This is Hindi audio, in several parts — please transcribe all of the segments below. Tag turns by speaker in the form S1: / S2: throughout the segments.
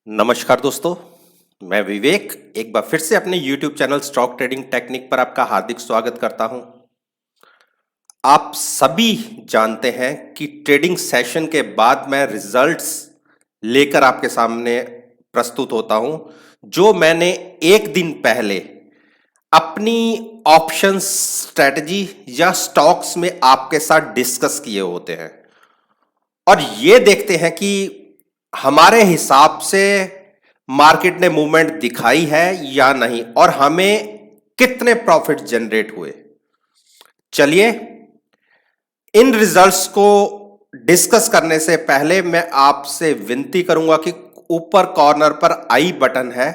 S1: नमस्कार दोस्तों, मैं विवेक एक बार फिर से अपने YouTube channel stock trading technique पर आपका हार्दिक स्वागत करता हूं। आप सभी जानते हैं कि ट्रेडिंग सेशन के बाद मैं रिजल्ट्स लेकर आपके सामने प्रस्तुत होता हूं, जो मैंने एक दिन पहले अपनी ऑप्शन स्ट्रेटजी या स्टॉक्स में आपके साथ डिस्कस किए होते हैं और ये देखते हैं कि हमारे हिसाब से मार्केट ने मूवमेंट दिखाई है या नहीं और हमें कितने प्रॉफिट जनरेट हुए। चलिए, इन रिजल्ट्स को डिस्कस करने से पहले मैं आपसे विनती करूंगा कि ऊपर कॉर्नर पर आई बटन है,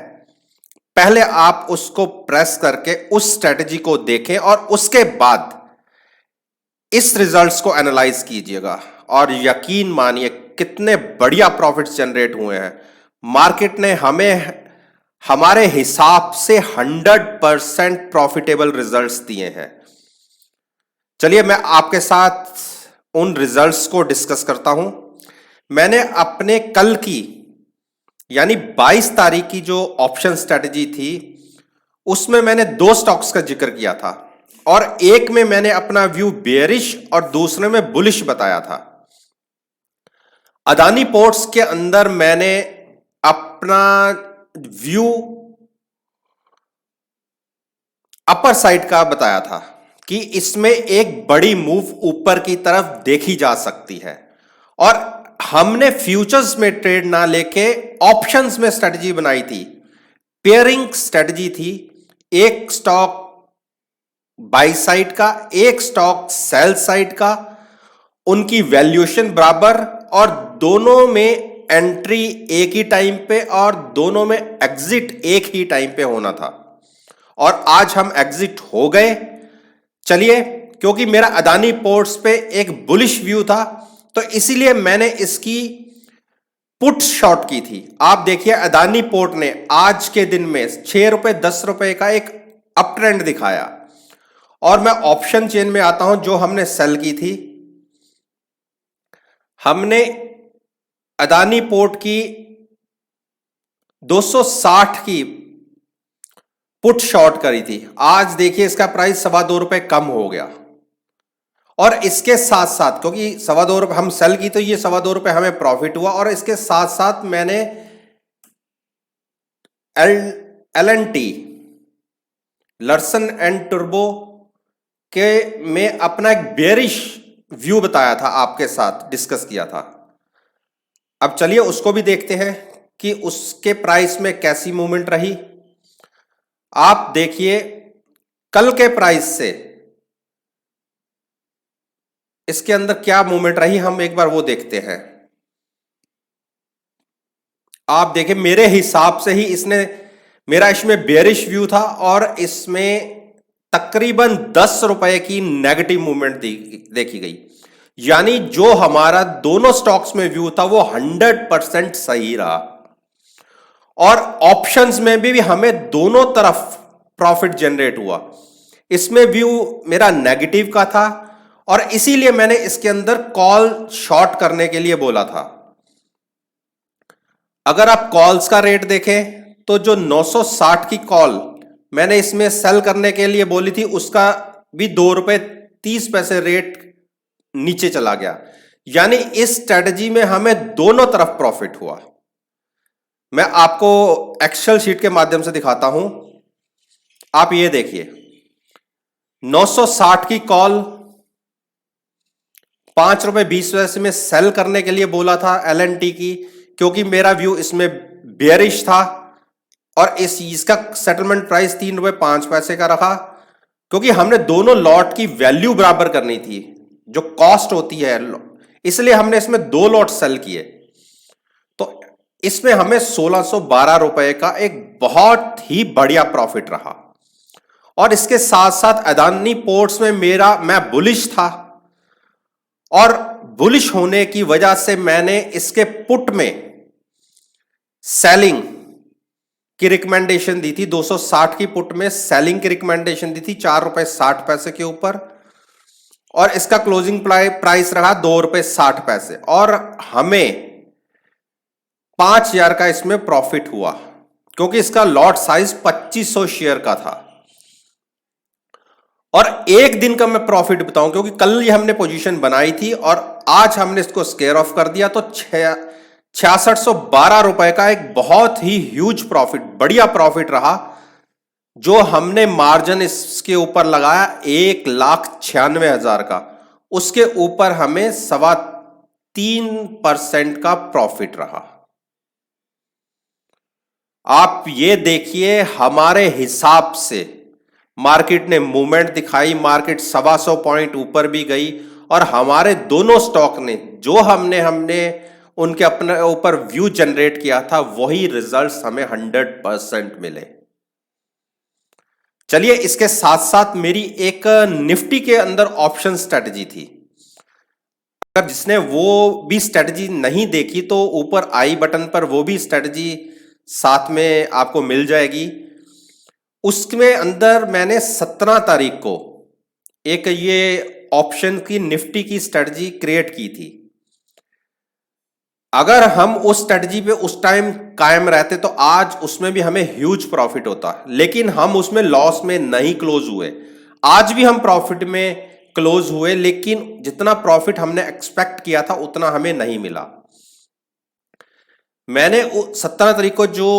S1: पहले आप उसको प्रेस करके उस स्ट्रेटजी को देखें और उसके बाद इस रिजल्ट्स को एनालाइज कीजिएगा और यकीन मानिए कितने बढ़िया प्रॉफिट्स जनरेट हुए हैं। मार्केट ने हमें हमारे हिसाब से 100% प्रॉफिटेबल रिजल्ट्स दिए हैं। चलिए मैं आपके साथ उन रिजल्ट्स को डिस्कस करता हूं। मैंने अपने कल की यानी 22 तारीख की जो ऑप्शन स्ट्रेटजी थी उसमें मैंने दो स्टॉक्स का जिक्र किया था और एक में मैंने अपना व्यू बेयरिश और दूसरे में बुलिश बताया था। अदानी पोर्ट्स के अंदर मैंने अपना व्यू अपर साइड का बताया था कि इसमें एक बड़ी मूव ऊपर की तरफ देखी जा सकती है और हमने फ्यूचर्स में ट्रेड ना लेके ऑप्शंस में स्ट्रेटजी बनाई थी। पेयरिंग स्ट्रेटजी थी, एक स्टॉक बाई साइड का, एक स्टॉक सेल साइड का, उनकी वैल्यूएशन बराबर और दोनों में एंट्री एक ही टाइम पे और दोनों में एग्जिट एक ही टाइम पे होना था और आज हम एग्जिट हो गए। चलिए, क्योंकि मेरा अदानी पोर्ट्स पे एक बुलिश व्यू था तो इसीलिए मैंने इसकी पुट शॉर्ट की थी। आप देखिए, अदानी पोर्ट ने आज के दिन में 6 रुपए 10 रुपए का एक अप ट्रेंड दिखाया और मैं ऑप्शन चेन में आता हूं जो हमने सेल की थी। हमने अदानी पोर्ट की 260 की पुट शॉर्ट करी थी। आज देखिए इसका प्राइस 2.25 रुपए कम हो गया और इसके साथ साथ, क्योंकि 2.25 रुपए हम सेल की तो ये 2.25 रुपए हमें प्रॉफिट हुआ और इसके साथ साथ मैंने LNT लर्सन एंड टर्बो के में अपना एक बेयरिश व्यू बताया था, आपके साथ डिस्कस किया था। अब चलिए उसको भी देखते हैं कि उसके प्राइस में कैसी मूवमेंट रही। आप देखिए कल के प्राइस से इसके अंदर क्या मूवमेंट रही, हम एक बार वो देखते हैं। आप देखिए मेरे हिसाब से ही मेरा इसमें बेयरिश व्यू था और इसमें तकरीबन 10 रुपए की नेगेटिव मूवमेंट देखी गई, यानी जो हमारा दोनों स्टॉक्स में व्यू था वो 100% सही रहा और ऑप्शंस में भी हमें दोनों तरफ प्रॉफिट जनरेट हुआ। इसमें व्यू मेरा नेगेटिव का था और इसीलिए मैंने इसके अंदर कॉल शॉर्ट करने के लिए बोला था। अगर आप कॉल्स का रेट देखें तो जो 960 की कॉल मैंने इसमें सेल करने के लिए बोली थी उसका भी 2 रुपए 30 पैसे रेट नीचे चला गया, यानी इस स्ट्रेटजी में हमें दोनों तरफ प्रॉफिट हुआ। मैं आपको एक्सेल शीट के माध्यम से दिखाता हूं। आप ये देखिए 960 की कॉल 5 रुपए 20 पैसे में सेल करने के लिए बोला था LNT की, क्योंकि मेरा व्यू इसमें बेयरिश था और इसका सेटलमेंट प्राइस 3 रुपए 5 पैसे का रखा, क्योंकि हमने दोनों लॉट की वैल्यू बराबर करनी थी जो कॉस्ट होती है, इसलिए हमने इसमें 2 लॉट सेल किए। तो इसमें हमें 1612 रुपए का एक बहुत ही बढ़िया प्रॉफिट रहा और इसके साथ साथ अदानी पोर्ट्स में मैं बुलिश था और बुलिश होने की वजह से मैंने इसके पुट में सेलिंग की रिकमेंडेशन दी थी। 260 की पुट में सेलिंग की रिकमेंडेशन दी थी 4 रुपए 60 पैसे के ऊपर और इसका क्लोजिंग प्राइस रहा 2 रुपए 60 पैसे और हमें 5,000 का इसमें प्रॉफिट हुआ, क्योंकि इसका लॉट साइज 2500 शेयर का था। और एक दिन का मैं प्रॉफिट बताऊं, क्योंकि कल ही हमने पोजीशन बनाई थी और आज हमने इसको स्केयर ऑफ कर दिया, तो 6612 रुपए का एक बहुत ही ह्यूज प्रॉफिट, बढ़िया प्रॉफिट रहा। जो हमने मार्जिन इसके ऊपर लगाया 1,96,000 का, उसके ऊपर हमें 3.25% का प्रॉफिट रहा। आप ये देखिए, हमारे हिसाब से मार्केट ने मूवमेंट दिखाई, मार्केट 125 पॉइंट ऊपर भी गई, और हमारे दोनों स्टॉक ने जो हमने उनके अपने ऊपर व्यू जनरेट किया था, वही रिजल्ट्स हमें 100% मिले। चलिए, इसके साथ साथ मेरी एक निफ्टी के अंदर ऑप्शन स्ट्रेटजी थी। अगर जिसने वो भी स्ट्रेटजी नहीं देखी तो ऊपर आई बटन पर वो भी स्ट्रेटजी साथ में आपको मिल जाएगी। उसमें अंदर मैंने 17 तारीख को एक ये ऑप्शन की निफ्टी की स्ट्रेटजी क्रिएट की थी। अगर हम उस स्ट्रेटजी पे उस टाइम कायम रहते तो आज उसमें भी हमें ह्यूज प्रॉफिट होता, लेकिन हम उसमें लॉस में नहीं क्लोज हुए। आज भी हम प्रॉफिट में क्लोज हुए, लेकिन जितना प्रॉफिट हमने एक्सपेक्ट किया था उतना हमें नहीं मिला। मैंने 17 तारीख को जो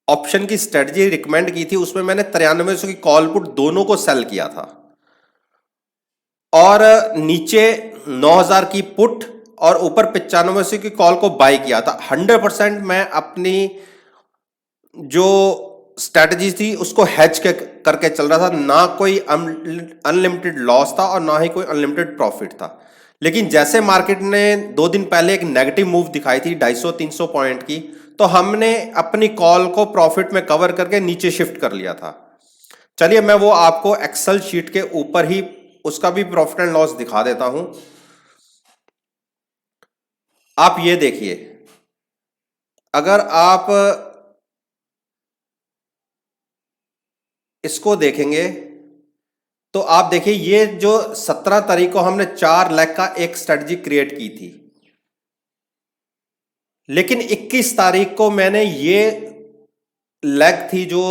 S1: ऑप्शन की स्ट्रेटजी रिकमेंड की थी, उसमें मैंने 9300 की कॉल पुट दोनों को सेल किया था, और नीचे 9000 की पुट और ऊपर 9500 की कॉल को बाय किया था। 100% मैं अपनी जो स्ट्रेटजी थी उसको हेज करके चल रहा था। ना कोई अनलिमिटेड लॉस था और ना ही कोई अनलिमिटेड प्रॉफिट था। लेकिन जैसे मार्केट ने 2 दिन पहले एक नेगेटिव मूव दिखाई थी 250-300 पॉइंट की, तो हमने अपनी कॉल को प्रॉफिट में कवर करके नीचे शिफ्ट कर लिया था। चलिए, मैं वो आपको एक्सेल शीट के ऊपर ही उसका भी प्रॉफिट एंड लॉस दिखा देता हूं। आप ये देखिए, अगर आप इसको देखेंगे तो आप देखिए, ये जो 17 तारीख को हमने 4 लाख का एक स्ट्रेटजी क्रिएट की थी, लेकिन 21 तारीख को मैंने ये लेग थी जो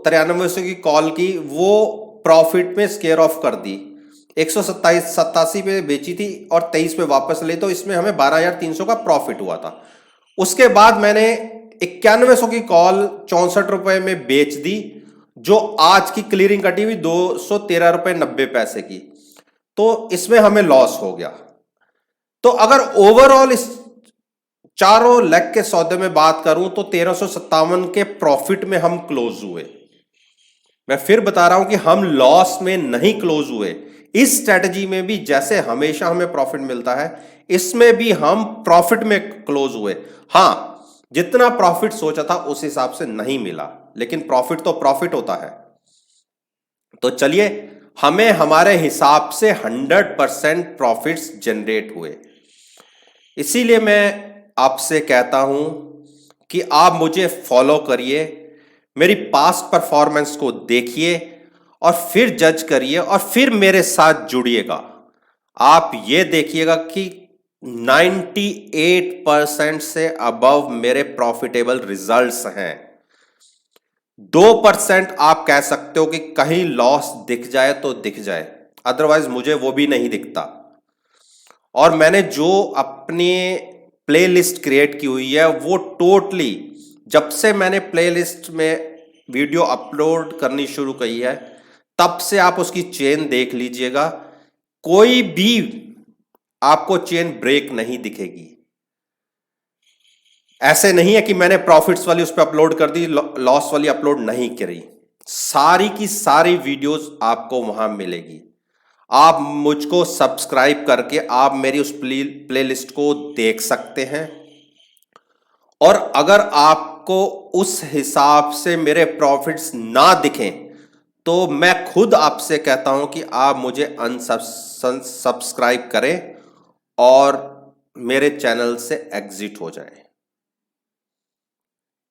S1: 9300 की कॉल की, वो प्रॉफिट में स्केयर ऑफ कर दी। 187 पे बेची थी और 23 पे वापस ली, तो इसमें हमें 12,300 का प्रॉफिट हुआ था। उसके बाद मैंने 9100 की कॉल 64 रुपए में बेच दी, जो आज की क्लियरिंग कटी हुई 213 रुपए 90 पैसे की, तो इसमें हमें लॉस हो गया। तो अगर ओवरऑल इस चारों लेग के सौदे में बात करूं तो 1357 के प्रॉफिट में हम क्लोज हुए। मैं फिर बता रहा हूं कि हम लॉस में नहीं क्लोज हुए। इस स्ट्रेटजी में भी जैसे हमेशा हमें प्रॉफिट मिलता है, इसमें भी हम प्रॉफिट में क्लोज हुए। हां, जितना प्रॉफिट सोचा था उस हिसाब से नहीं मिला, लेकिन प्रॉफिट तो प्रॉफिट होता है। तो चलिए, हमें हमारे हिसाब से 100% प्रॉफिट्स जनरेट हुए। इसीलिए मैं आपसे कहता हूं कि आप मुझे फॉलो करिए, मेरी पास्ट परफॉर्मेंस को देखिए और फिर जज करिए और फिर मेरे साथ जुड़िएगा। आप ये देखिएगा कि 98% से अबव मेरे प्रॉफिटेबल रिजल्ट्स हैं। 2% आप कह सकते हो कि कहीं लॉस दिख जाए तो दिख जाए, अदरवाइज मुझे वो भी नहीं दिखता। और मैंने जो अपनी प्लेलिस्ट क्रिएट की हुई है, वो टोटली जब से मैंने प्लेलिस्ट में वीडियो अपलोड करनी शुरू की है, तब से आप उसकी चेन देख लीजिएगा, कोई भी आपको चेन ब्रेक नहीं दिखेगी। ऐसे नहीं है कि मैंने प्रॉफिट्स वाली उस पर अपलोड कर दी, लॉस वाली अपलोड नहीं करी। सारी की सारी वीडियोस आपको वहां मिलेगी। आप मुझको सब्सक्राइब करके आप मेरी उस प्लेलिस्ट को देख सकते हैं, और अगर आपको उस हिसाब से मेरे प्रॉफिट्स ना दिखें तो मैं खुद आपसे कहता हूं कि आप मुझे अनसब्सक्राइब करें और मेरे चैनल से एग्जिट हो जाएं।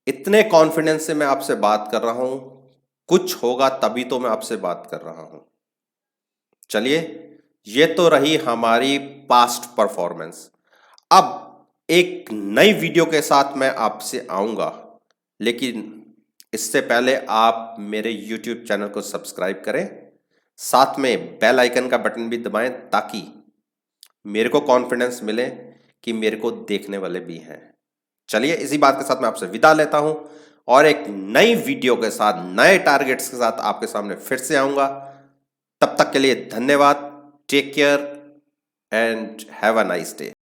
S1: इतने कॉन्फिडेंस से मैं आपसे बात कर रहा हूं, कुछ होगा तभी तो मैं आपसे बात कर रहा हूं। चलिए, ये तो रही हमारी पास्ट परफॉर्मेंस। अब एक नई वीडियो के साथ मैं आपसे आऊंगा, लेकिन इससे पहले आप मेरे YouTube चैनल को सब्सक्राइब करें, साथ में बेल आइकन का बटन भी दबाएं ताकि मेरे को कॉन्फिडेंस मिले कि मेरे को देखने वाले भी हैं। चलिए इसी बात के साथ मैं आपसे विदा लेता हूं और एक नई वीडियो के साथ, नए टारगेट्स के साथ आपके सामने फिर से आऊंगा। तब तक के लिए धन्यवाद। Take care and have a nice day.